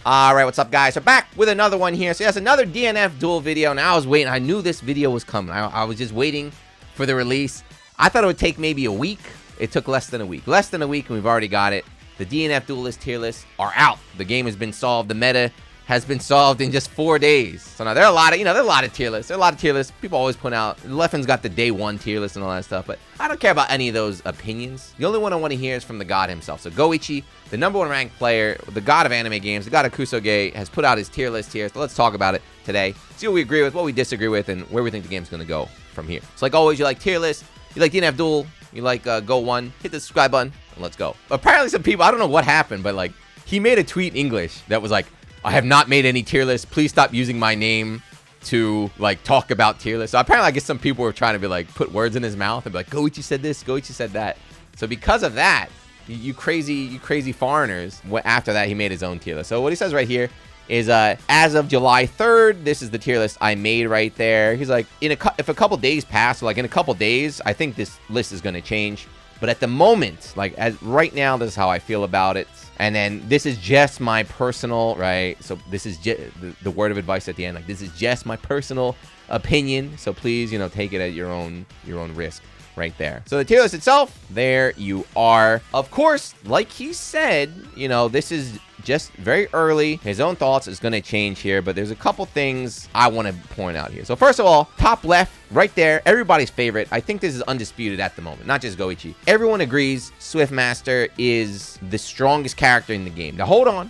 All right, what's up, guys? So back with another one here. So yes, another DNF Duel video. Now I was waiting. I knew this video was coming. I was just waiting for the release. I thought it would take maybe a week. It took less than a week. Less than a week, and we've already got it. The DNF Duelist tier lists are out. The game has been solved. The meta has been solved in just 4 days. So now there are a lot of, there are a lot of tier lists. There are a lot of tier lists. People always point out, Leffen's got the day 1 tier list and all that stuff, but I don't care about any of those opinions. The only one I want to hear is from the god himself. So GOEICHI, the #1 ranked player, the god of anime games, the god of Kusoge, has put out his tier list here. So let's talk about it today. See what we agree with, what we disagree with, and where we think the game's going to go from here. So like always, you like tier lists, you like DNF Duel, you like Go1, hit the subscribe button, and let's go. Apparently some people, I don't know what happened, but like, he made a tweet in English that was like, I have not made any tier lists. Please stop using my name to like talk about tier lists. So apparently I guess some people were trying to be like, put words in his mouth and be like, GOEICHI said this, GOEICHI said that. So because of that, you crazy foreigners, after that he made his own tier list. So what he says right here is as of July 3rd, this is the tier list I made right there. He's like, if a couple days pass, like in a couple days, I think this list is going to change. But at the moment, like as right now, this is how I feel about it. And then this is just my personal, right? So this is the word of advice at the end. Like, this is just my personal opinion. So please, take it at your own risk right there. So the tier list itself, there you are. Of course, like he said, this is just very early. His own thoughts is going to change here, but there's a couple things I want to point out here. So first of all, top left, right there, everybody's favorite. I think this is undisputed at the moment, not just GOEICHI. Everyone agrees Swiftmaster is the strongest character in the game. Now hold on,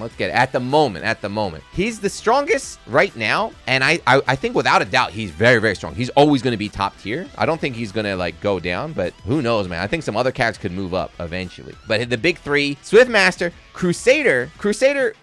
let's get it. At the moment, he's the strongest right now, and I think without a doubt, he's very, very strong. He's always going to be top tier. I don't think he's going to like go down, but who knows, man. I think some other characters could move up eventually. But the big three, Swiftmaster, Crusader,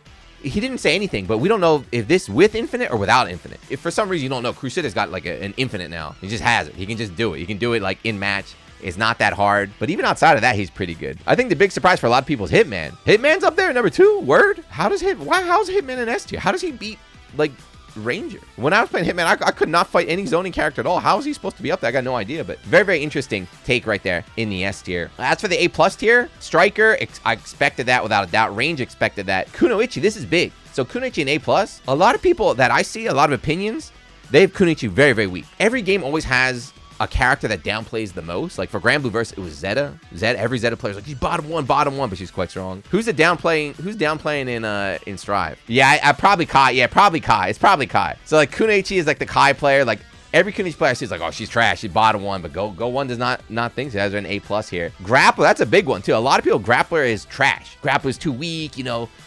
he didn't say anything, but we don't know if this with infinite or without infinite. If for some reason you don't know, Crusader's got like an infinite now. He just has it. He can just do it. He can do it like in match. It's not that hard. But even outside of that, he's pretty good. I think the big surprise for a lot of people is Hitman. Hitman's up there at #2. Word? How's Hitman in S tier? How does he beat like Ranger? When I was playing Hitman, I could not fight any zoning character at all. How is he supposed to be up there? I got no idea, but very, very interesting take right there in the S tier. As for the A+ tier, Striker, I expected that without a doubt. Range expected that. Kunoichi, this is big. So Kunoichi and A+, a lot of people that I see, a lot of opinions, they have Kunoichi very, very weak. Every game always has a character that downplays the most. Like for Grand Blue Verse, it was Zeta. Every Zeta player's like, she's bottom one, but she's quite strong. Who's downplaying in Strive? Yeah, probably Kai. Yeah, probably Kai. It's probably Kai. So like Kunoichi is like the Kai player. Like every Kunoichi player sees like, oh, she's trash. She's bottom one, but Go One does not think she has her an A+ here. Grappler, that's a big one too. A lot of people, Grappler is trash. Grappler is too weak.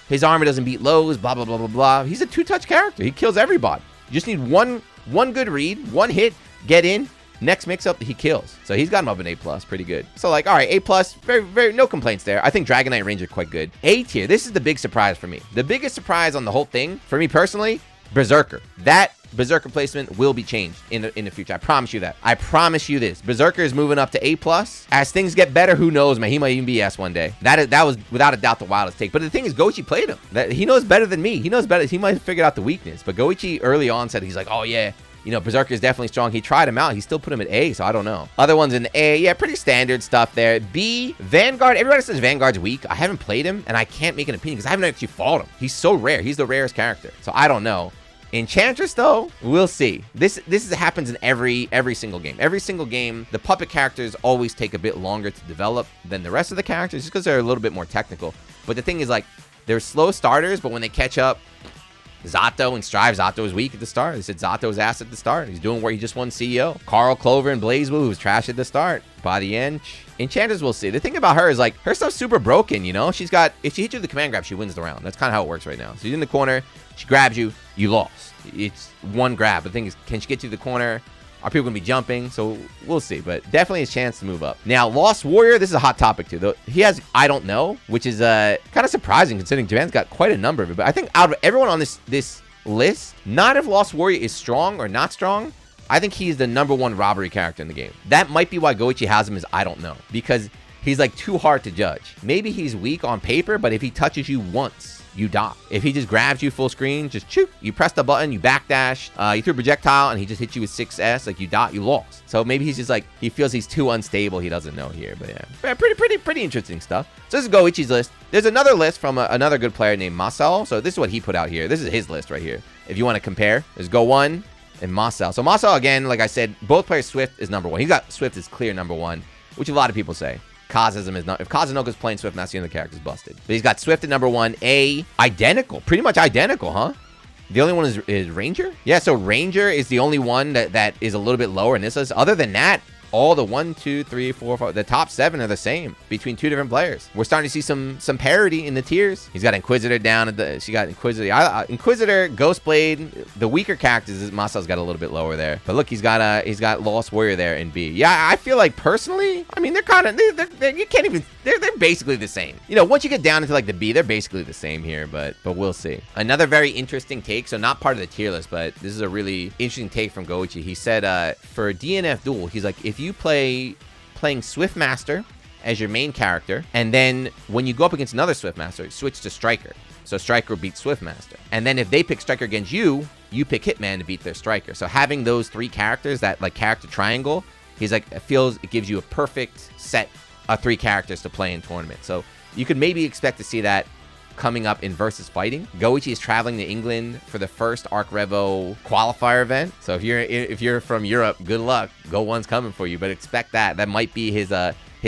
His armor doesn't beat lows. Blah blah blah blah blah. He's a 2-touch character. He kills everybody. You just need one good read, one hit, get in. Next mix-up, he kills. So he's got him up in A+, pretty good. So like, all right, A+, very, very, no complaints there. I think Dragon Knight Ranger quite good. A tier, this is the big surprise for me. The biggest surprise on the whole thing, for me personally, Berserker. That Berserker placement will be changed in the future. I promise you that. I promise you this. Berserker is moving up to A+. As things get better, who knows, man? He might even be S one day. That was without a doubt the wildest take. But the thing is, GOEICHI played him. He knows better than me. He knows better. He might have figured out the weakness. But GOEICHI early on said, he's like, oh yeah, Berserker is definitely strong. He tried him out. He still put him at A, so I don't know. Other ones in A, yeah, pretty standard stuff there. B, Vanguard. Everybody says Vanguard's weak. I haven't played him, and I can't make an opinion because I haven't actually fought him. He's so rare. He's the rarest character, so I don't know. Enchantress, though, we'll see. This happens in every single game. Every single game, the puppet characters always take a bit longer to develop than the rest of the characters just because they're a little bit more technical. But the thing is, like, they're slow starters, but when they catch up, Zato and Strive, Zato is weak at the start. They said Zato's ass at the start. He's doing where he just won CEO. Carl Clover and BlazBlue, who's trash at the start. By the end, Enchantress, we'll see. The thing about her is, like, her stuff's super broken, She's got, if she hits you with the command grab, she wins the round. That's kind of how it works right now. So you're in the corner, she grabs you, you lost. It's one grab. The thing is, can she get you to the corner? Are people going to be jumping? So we'll see, but definitely a chance to move up. Now, Lost Warrior, this is a hot topic too. Though he has I don't know, which is kind of surprising considering Japan's got quite a number of it. But I think out of everyone on this list, not if Lost Warrior is strong or not strong, I think he's the #1 robbery character in the game. That might be why GOEICHI has him as I don't know, because he's like too hard to judge. Maybe he's weak on paper, but if he touches you once, you die. If he just grabs you full screen, just choop, you press the button, you backdash, you threw a projectile, and he just hits you with 6S, like you die, you lost. So maybe he's just like, he feels he's too unstable, he doesn't know here, but yeah. Pretty interesting stuff. So this is Goichi's list. There's another list from another good player named Marcel. So this is what he put out here. This is his list right here. If you want to compare, there's Go1 and Marcel. So Marcel, again, like I said, both players, Swift is number 1. He's got Swift is clear number 1, which a lot of people say. Kazism is not. If Kazanoka's playing Swift, and that's the end of the character's busted. But he's got Swift at number 1. Identical. Pretty much identical, huh? The only one is Ranger? Yeah, so Ranger is the only one that is a little bit lower in this list. Other than that, all the 1, 2, 3, 4, 5, the top 7 are the same between 2 different players. We're starting to see some parity in the tiers. He's got Inquisitor down at the. She got Inquisitor, Inquisitor, Ghostblade. The weaker characters, Marcel's got a little bit lower there. But look, he's got Lost Warrior there in B. Yeah, I feel like personally, I mean, they're kind of you can't even. They're basically the same. You know, once you get down into like the B, they're basically the same here. But we'll see. Another very interesting take. So not part of the tier list, but this is a really interesting take from Goichi. He said for DNF Duel, he's like, if you playing Swiftmaster as your main character, and then when you go up against another Swiftmaster, switch to Striker. So Striker beats Swiftmaster. And then if they pick Striker against you, you pick Hitman to beat their Striker. So having those 3 characters, that like character triangle, he's like, it gives you a perfect set of 3 characters to play in tournament. So you could maybe expect to see that coming up in Versus Fighting. Goichi is traveling to England for the first Arc Revo qualifier event. So if you're from Europe, good luck. Go1's coming for you, but expect that. That might be his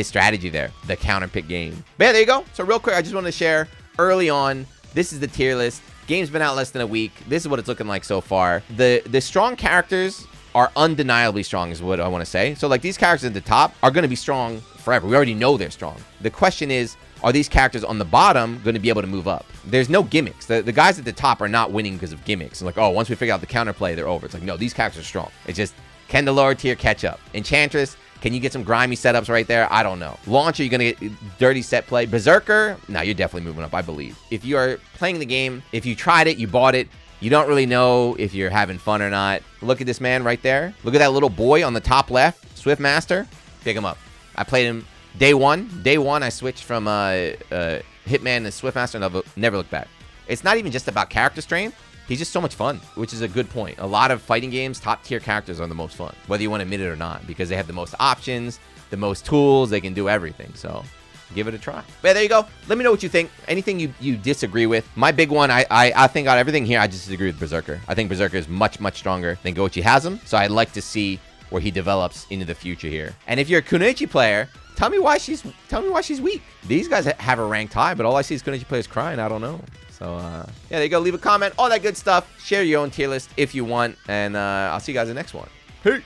strategy there, the counter pick game. But yeah, there you go. So real quick, I just want to share early on, this is the tier list. Game's been out less than a week. This is what it's looking like so far. The strong characters are undeniably strong is what I want to say. So like these characters at the top are going to be strong forever. We already know they're strong. The question is, are these characters on the bottom going to be able to move up? There's no gimmicks. The guys at the top are not winning because of gimmicks. And like, oh, once we figure out the counterplay, they're over. It's like, no, these characters are strong. It's just, can the lower tier catch up? Enchantress, can you get some grimy setups right there? I don't know. Launcher, you're going to get dirty set play. Berserker, no, you're definitely moving up, I believe. If you are playing the game, if you tried it, you bought it, you don't really know if you're having fun or not. Look at this man right there. Look at that little boy on the top left. Swiftmaster, pick him up. I played him Day one, I switched from Hitman to Swiftmaster and never looked back. It's not even just about character strength. He's just so much fun, which is a good point. A lot of fighting games, top tier characters are the most fun, whether you want to admit it or not, because they have the most options, the most tools, they can do everything. So give it a try. But yeah, there you go. Let me know what you think. Anything you disagree with. My big one, I think out of everything here, I just disagree with Berserker. I think Berserker is much stronger than Goichi has him. So I'd like to see where he develops into the future here. And if you're a Kunoichi player, tell me why she's weak. These guys have her ranked high, but all I see is Kunoichi players crying. I don't know. So yeah, there you go. Leave a comment, all that good stuff. Share your own tier list if you want, and I'll see you guys in the next one. Peace.